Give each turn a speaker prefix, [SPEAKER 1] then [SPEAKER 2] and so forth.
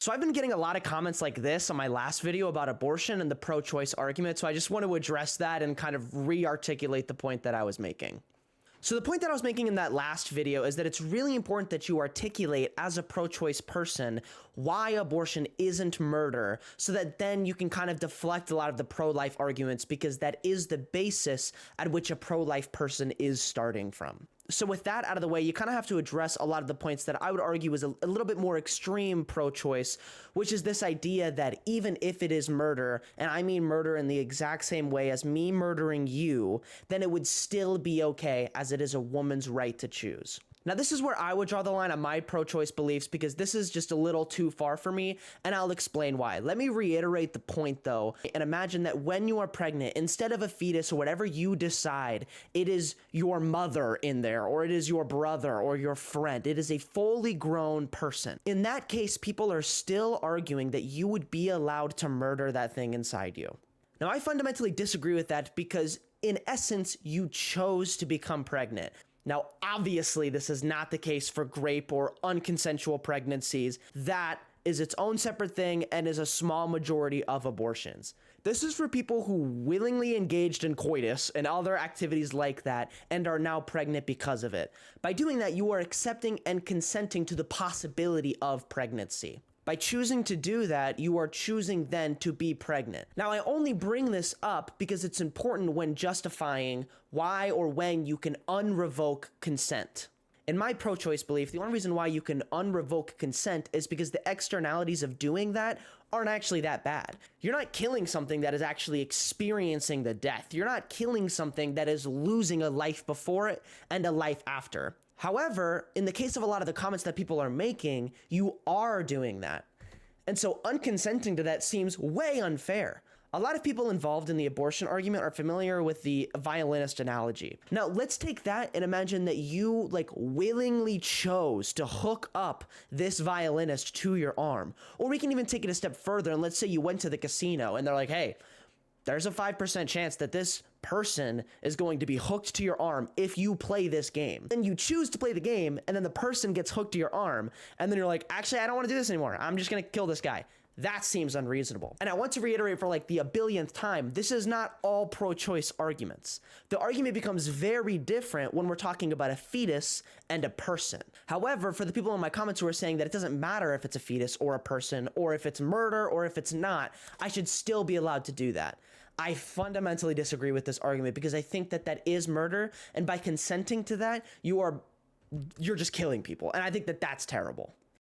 [SPEAKER 1] So I've been getting a lot of comments like this on my last video about abortion and the pro-choice argument, so I just want to address that and kind of re-articulate the point that I was making. So the point that I was making in that last video is that it's really important that you articulate as a pro-choice person why abortion isn't murder, so that then you can kind of deflect a lot of the pro-life arguments, because that is the basis at which a pro-life person is starting from. So with that out of the way, you kind of have to address a lot of the points that I would argue is a little bit more extreme pro-choice, which is this idea that even if it is murder, and I mean murder in the exact same way as me murdering you, then it would still be okay, as it is a woman's right to choose. Now, this is where I would draw the line on my pro-choice beliefs, because this is just a little too far for me, and I'll explain why. Let me reiterate the point, though, and imagine that when you are pregnant, instead of a fetus or whatever you decide, it is your mother in there, or it is your brother or your friend. It is a fully grown person. In that case, people are still arguing that you would be allowed to murder that thing inside you. Now, I fundamentally disagree with that, because in essence, you chose to become pregnant. Now, obviously, this is not the case for grape or unconsensual pregnancies. That is its own separate thing and is a small majority of abortions. This is for people who willingly engaged in coitus and other activities like that and are now pregnant because of it. By doing that, you are accepting and consenting to the possibility of pregnancy. By choosing to do that, you are choosing then to be pregnant. Now, I only bring this up because it's important when justifying why or when you can unrevoke consent. In my pro-choice belief, the only reason why you can unrevoke consent is because the externalities of doing that aren't actually that bad. You're not killing something that is actually experiencing the death. You're not killing something that is losing a life before it and a life after. However, in the case of a lot of the comments that people are making, you are doing that. And so unconsenting to that seems way unfair. A lot of people involved in the abortion argument are familiar with the violinist analogy. Now, let's take that and imagine that you willingly chose to hook up this violinist to your arm. Or we can even take it a step further, and let's say you went to the casino and they're like, hey, there's a 5% chance that this person is going to be hooked to your arm if you play this game. Then you choose to play the game, and then the person gets hooked to your arm, and then you're like, actually, I don't want to do this anymore. I'm just going to kill this guy. That seems unreasonable. And I want to reiterate for the a billionth time, this is not all pro-choice arguments. The argument becomes very different when we're talking about a fetus and a person. However, for the people in my comments who are saying that it doesn't matter if it's a fetus or a person, or if it's murder or if it's not, I should still be allowed to do that. I fundamentally disagree with this argument, because I think that that is murder, and by consenting to that, you're just killing people. And I think that that's terrible.